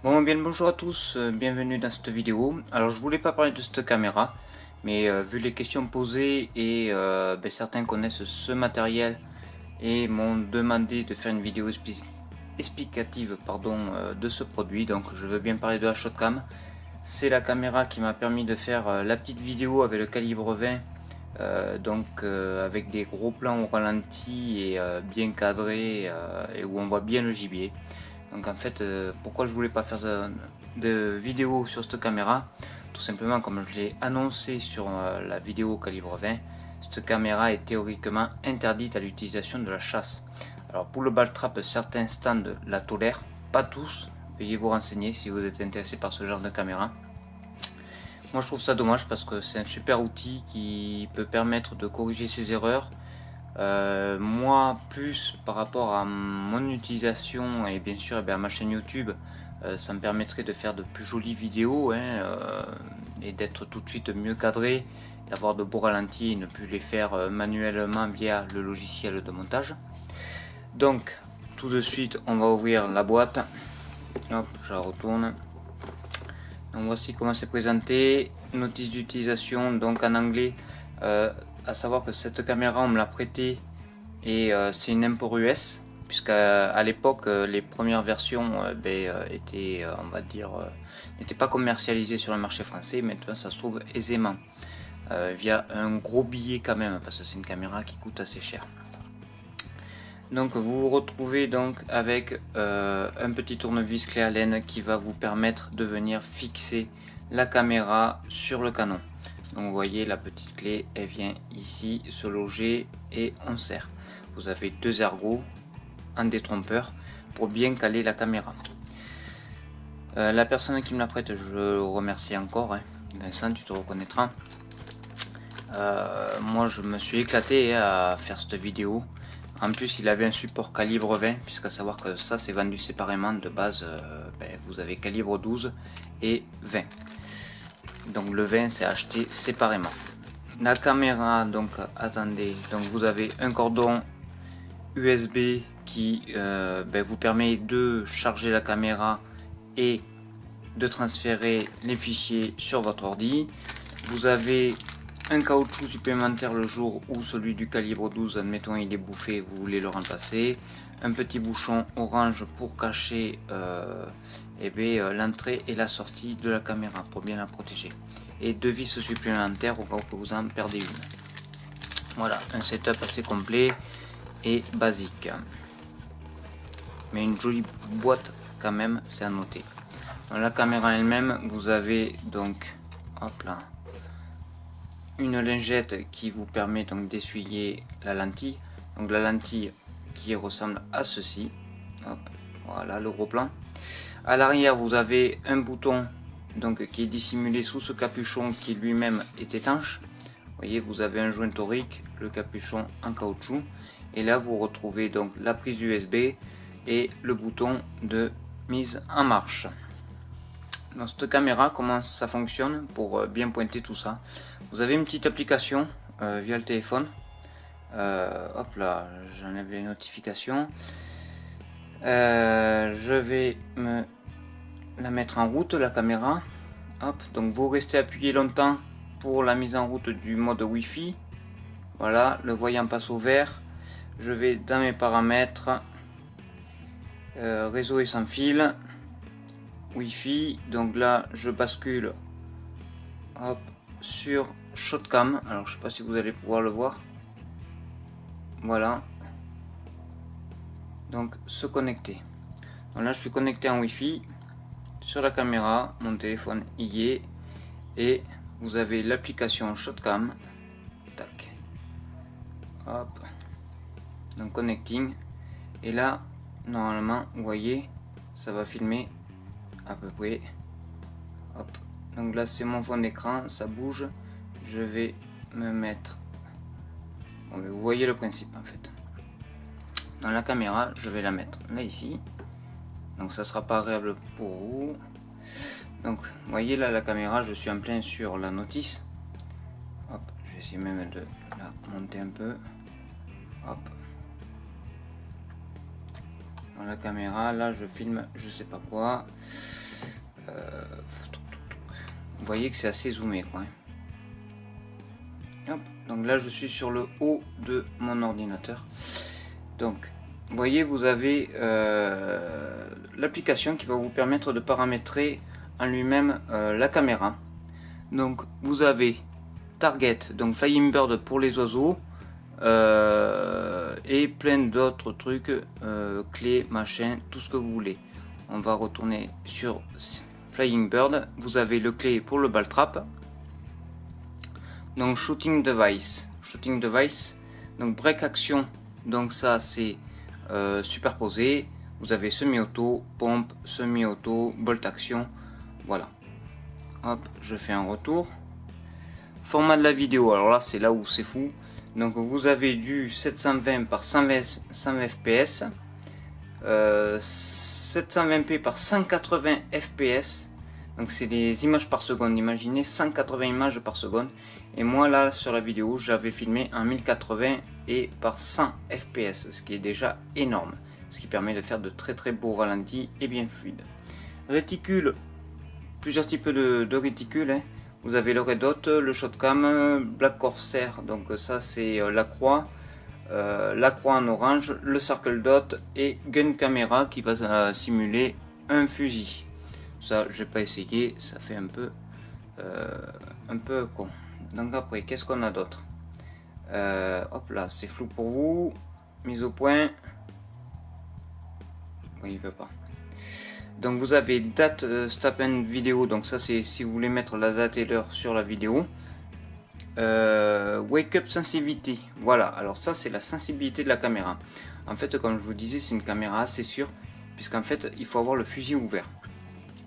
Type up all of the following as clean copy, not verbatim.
Bon, bien le bonjour à tous, bienvenue dans cette vidéo. Alors je voulais pas parler de cette caméra, mais vu les questions posées et certains connaissent ce matériel et m'ont demandé de faire une vidéo explicative de ce produit, donc je veux bien parler de la Shotcam. C'est la caméra qui m'a permis de faire la petite vidéo avec le calibre 20, avec des gros plans au ralenti et bien cadré et où on voit bien le gibier. Donc en fait, pourquoi je voulais pas faire de vidéo sur cette caméra? Tout simplement, comme je l'ai annoncé sur la vidéo calibre 20, cette caméra est théoriquement interdite à l'utilisation de la chasse. Alors pour le ball trap, certains stands la tolèrent, pas tous. Veuillez vous renseigner si vous êtes intéressé par ce genre de caméra. Moi je trouve ça dommage parce que c'est un super outil qui peut permettre de corriger ses erreurs. Moi, plus par rapport à mon utilisation et bien sûr à ma chaîne YouTube, ça me permettrait de faire de plus jolies vidéos et d'être tout de suite mieux cadré, d'avoir de beaux ralentis et ne plus les faire manuellement via le logiciel de montage. Donc, tout de suite, on va ouvrir la boîte. Hop, je la retourne. Donc voici comment c'est présenté. Notice d'utilisation, donc en anglais. À savoir que cette caméra, on me l'a prêtée et c'est une import US, puisqu'à l'époque les premières versions étaient, on va dire, n'étaient pas commercialisées sur le marché français. Maintenant ça se trouve aisément via un gros billet quand même, parce que c'est une caméra qui coûte assez cher. Donc vous vous retrouvez donc avec un petit tournevis clé Allen qui va vous permettre de venir fixer la caméra sur le canon. Donc vous voyez, la petite clé, elle vient ici se loger et on serre. Vous avez deux ergots, un détrompeur pour bien caler la caméra. La personne qui me la prête, je le remercie encore, hein. Vincent, tu te reconnaîtras. Moi je me suis éclaté à faire cette vidéo. En plus il avait un support calibre 20, puisqu'à savoir que ça c'est vendu séparément. De base vous avez calibre 12 et 20. Donc le 20 c'est acheté séparément. La caméra, donc attendez, donc vous avez un cordon USB qui vous permet de charger la caméra et de transférer les fichiers sur votre ordi. Vous avez un caoutchouc supplémentaire le jour où celui du calibre 12, admettons, il est bouffé, vous voulez le remplacer. Un petit bouchon orange pour cacher l'entrée et la sortie de la caméra pour bien la protéger. Et deux vis supplémentaires au cas où vous en perdez une. Voilà, un setup assez complet et basique. Mais une jolie boîte quand même, c'est à noter. Dans la caméra elle-même, vous avez donc, hop là, une lingette qui vous permet donc d'essuyer la lentille. Donc la lentille qui ressemble à ceci. Hop, voilà le gros plan. À l'arrière, vous avez un bouton donc qui est dissimulé sous ce capuchon qui lui-même est étanche. Vous voyez, vous avez un joint torique, le capuchon en caoutchouc. Et là, vous retrouvez donc la prise USB et le bouton de mise en marche. Dans cette caméra, comment ça fonctionne pour bien pointer tout ça? Vous avez une petite application via le téléphone. Hop là, j'enlève les notifications. Je vais me la mettre en route, la caméra. Hop, donc vous restez appuyé longtemps pour la mise en route du mode Wi-Fi. Voilà, le voyant passe au vert. Je vais dans mes paramètres, réseau et sans fil, Wi-Fi. Donc là, je bascule, hop, sur Shotcam. Alors je sais pas si vous allez pouvoir le voir. Voilà. Donc se connecter. Donc là, je suis connecté en Wi-Fi sur la caméra. Mon téléphone y est et vous avez l'application Shotcam. Tac. Hop. Donc connecting. Et là, normalement, vous voyez, ça va filmer à peu près. Hop. Donc là, c'est mon fond d'écran, ça bouge. Je vais me mettre. Bon, mais vous voyez le principe en fait. Dans la caméra, je vais la mettre là ici. Donc ça sera pas agréable pour vous. Donc, vous voyez là la caméra, je suis en plein sur la notice. Hop, je vais essayer même de la monter un peu. Hop. Dans la caméra, là je filme je sais pas quoi. Vous voyez que c'est assez zoomé quoi. Hop, donc là je suis sur le haut de mon ordinateur. Donc vous voyez, vous avez l'application qui va vous permettre de paramétrer en lui-même la caméra. Donc vous avez Target, donc Flying Bird pour les oiseaux, et plein d'autres trucs, clés, machin, tout ce que vous voulez. On va retourner sur Flying Bird. Vous avez le clé pour le ball trap. Donc Shooting Device, donc Break Action, donc ça c'est superposé. Vous avez semi-auto, pompe, semi-auto, bolt action, voilà. Hop, je fais un retour. Format de la vidéo, alors là c'est là où c'est fou. Donc vous avez du 720 par 120 fps, 720p par 180 fps. Donc c'est des images par seconde, imaginez 180 images par seconde. Et moi là sur la vidéo j'avais filmé en 1080 et par 100 fps, ce qui est déjà énorme. Ce qui permet de faire de très beaux ralentis et bien fluides. Réticule, plusieurs types de réticules. Hein. Vous avez le Red Dot, le Shotcam, Black Corsair, donc ça c'est la croix en orange, le Circle Dot et Gun Camera qui va simuler un fusil. Ça j'ai pas essayé, ça fait un peu con. Donc après qu'est-ce qu'on a d'autre, hop là c'est flou pour vous, mise au point, oui il veut pas. Donc vous avez date, stop and vidéo, donc ça c'est si vous voulez mettre la date et l'heure sur la vidéo. Wake up sensitivity, voilà, alors ça c'est la sensibilité de la caméra. En fait comme je vous disais c'est une caméra assez sûre, puisqu'en fait il faut avoir le fusil ouvert.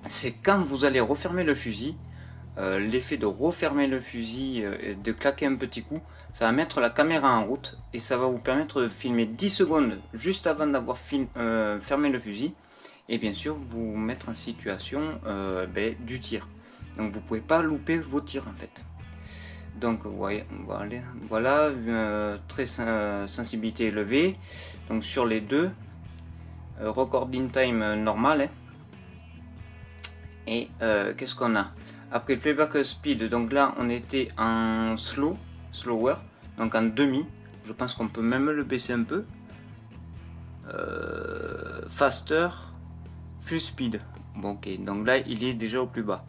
C'est quand vous allez refermer le fusil, l'effet de refermer le fusil, de claquer un petit coup, ça va mettre la caméra en route et ça va vous permettre de filmer 10 secondes juste avant d'avoir fermé le fusil, et bien sûr vous mettre en situation du tir. Donc vous pouvez pas louper vos tirs en fait. Donc voilà, très sensibilité élevée, donc sur les deux, recording time normal, hein. Et qu'est-ce qu'on a après? Playback speed, donc là on était en slower, donc en demi. Je pense qu'on peut même le baisser un peu. Faster, full speed. Bon ok, donc là il est déjà au plus bas.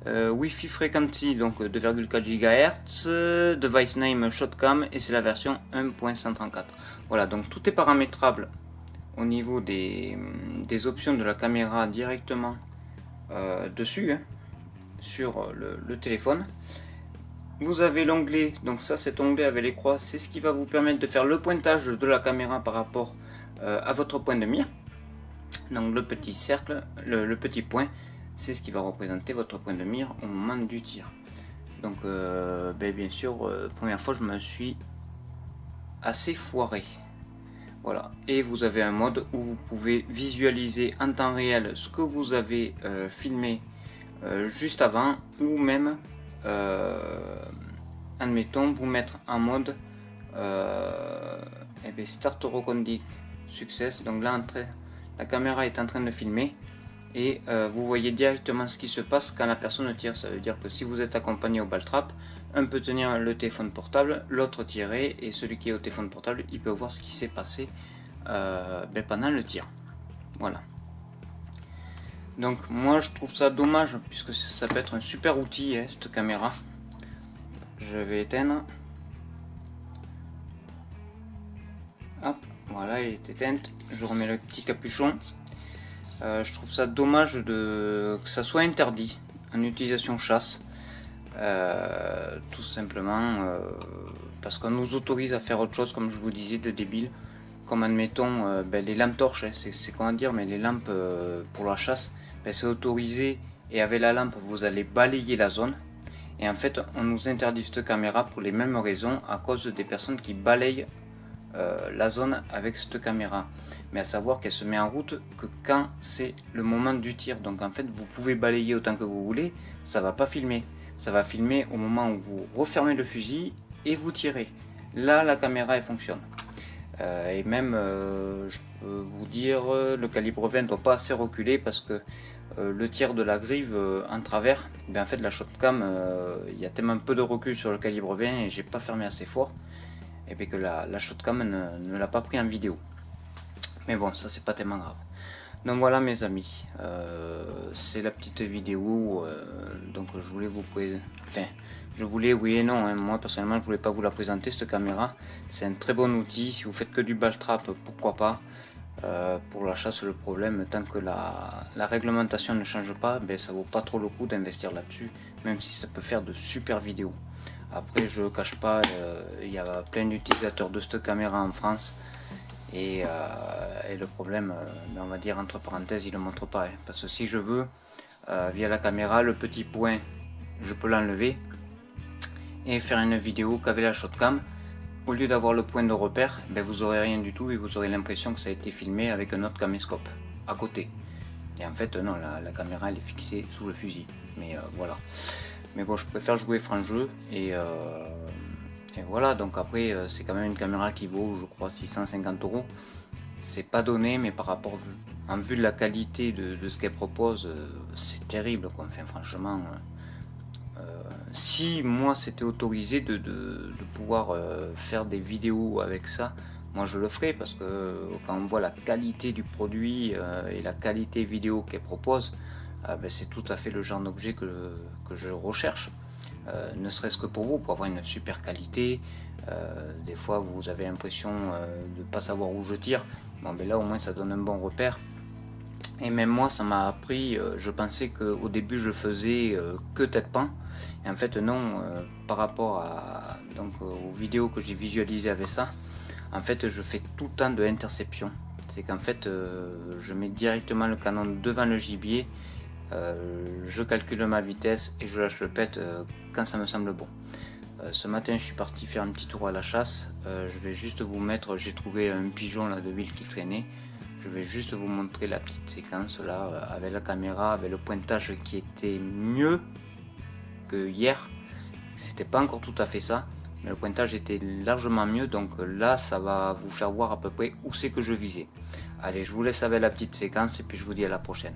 Wi-Fi frequency, donc 2,4 GHz, device name Shotcam, et c'est la version 1.134. Voilà, donc tout est paramétrable au niveau des options de la caméra directement dessus, hein, sur le téléphone. Vous avez l'onglet, donc ça cet onglet avec les croix, c'est ce qui va vous permettre de faire le pointage de la caméra par rapport à votre point de mire. Donc le petit cercle, le petit point, c'est ce qui va représenter votre point de mire au moment du tir. Donc bien sûr, première fois je me suis assez foiré. Voilà, et vous avez un mode où vous pouvez visualiser en temps réel ce que vous avez filmé juste avant, ou même admettons vous mettre en mode Start Recording Success. Donc là la caméra est en train de filmer et vous voyez directement ce qui se passe quand la personne tire. Ça veut dire que si vous êtes accompagné au ball trap, un peut tenir le téléphone portable, l'autre tirer, et celui qui est au téléphone portable il peut voir ce qui s'est passé pendant le tir. Voilà. Donc moi je trouve ça dommage, puisque ça peut être un super outil, hein, cette caméra. Je vais éteindre. Hop, voilà, il est éteint. Je remets le petit capuchon. Je trouve ça dommage que ça soit interdit en utilisation chasse. Tout simplement parce qu'on nous autorise à faire autre chose, comme je vous disais, de débile, comme admettons les lampes torches, hein, c'est comment dire, mais les lampes pour la chasse, c'est autorisé, et avec la lampe vous allez balayer la zone, et en fait on nous interdit cette caméra pour les mêmes raisons, à cause des personnes qui balayent la zone avec cette caméra, mais à savoir qu'elle se met en route que quand c'est le moment du tir. Donc en fait vous pouvez balayer autant que vous voulez, ça va pas filmer. Ça va filmer au moment où vous refermez le fusil et vous tirez. Là la caméra elle fonctionne. Et même je peux vous dire, le calibre 20 doit pas assez reculer, parce que le tiers de la grive en travers, ben en fait la shotcam, il y a tellement peu de recul sur le calibre 20 et j'ai pas fermé assez fort, et bien que la shotcam ne l'a pas pris en vidéo. Mais bon, ça c'est pas tellement grave. Donc voilà mes amis, c'est la petite vidéo, donc je voulais vous présenter, enfin je voulais, oui et non, hein. Moi personnellement je voulais pas vous la présenter cette caméra, c'est un très bon outil, si vous faites que du ball trap pourquoi pas. Pour la chasse, le problème, tant que la réglementation ne change pas, ben, ça vaut pas trop le coup d'investir là-dessus, même si ça peut faire de super vidéos. Après, je cache pas, il y a plein d'utilisateurs de cette caméra en France, et le problème, ben, on va dire entre parenthèses, il ne le montre pas, hein, parce que si je veux, via la caméra, le petit point, je peux l'enlever et faire une vidéo qu'avec la shotcam. Au lieu d'avoir le point de repère, ben vous aurez rien du tout et vous aurez l'impression que ça a été filmé avec un autre caméscope à côté. Et en fait non, la caméra elle est fixée sous le fusil. Mais voilà. Mais bon, je préfère jouer franc jeu et voilà. Donc après c'est quand même une caméra qui vaut, je crois, 650 €. C'est pas donné, mais par rapport en vue de la qualité de ce qu'elle propose, c'est terrible quoi. Enfin franchement. Si moi c'était autorisé de pouvoir faire des vidéos avec ça, moi je le ferais, parce que quand on voit la qualité du produit et la qualité vidéo qu'elle propose, ben, c'est tout à fait le genre d'objet que je recherche. Ne serait-ce que pour vous, pour avoir une super qualité. Des fois vous avez l'impression de ne pas savoir où je tire, bon, ben là au moins ça donne un bon repère. Et même moi ça m'a appris, je pensais qu'au début je faisais que tête-pan, et en fait non, par rapport à, donc, aux vidéos que j'ai visualisées avec ça, en fait je fais tout le temps de interception. C'est qu'en fait je mets directement le canon devant le gibier, je calcule ma vitesse et je lâche le pet quand ça me semble bon. Ce matin je suis parti faire un petit tour à la chasse, je vais juste vous mettre, j'ai trouvé un pigeon là de ville qui traînait. Je vais juste vous montrer la petite séquence là avec la caméra, avec le pointage qui était mieux que hier. C'était pas encore tout à fait ça, mais le pointage était largement mieux, donc là ça va vous faire voir à peu près où c'est que je visais. Allez, je vous laisse avec la petite séquence et puis je vous dis à la prochaine.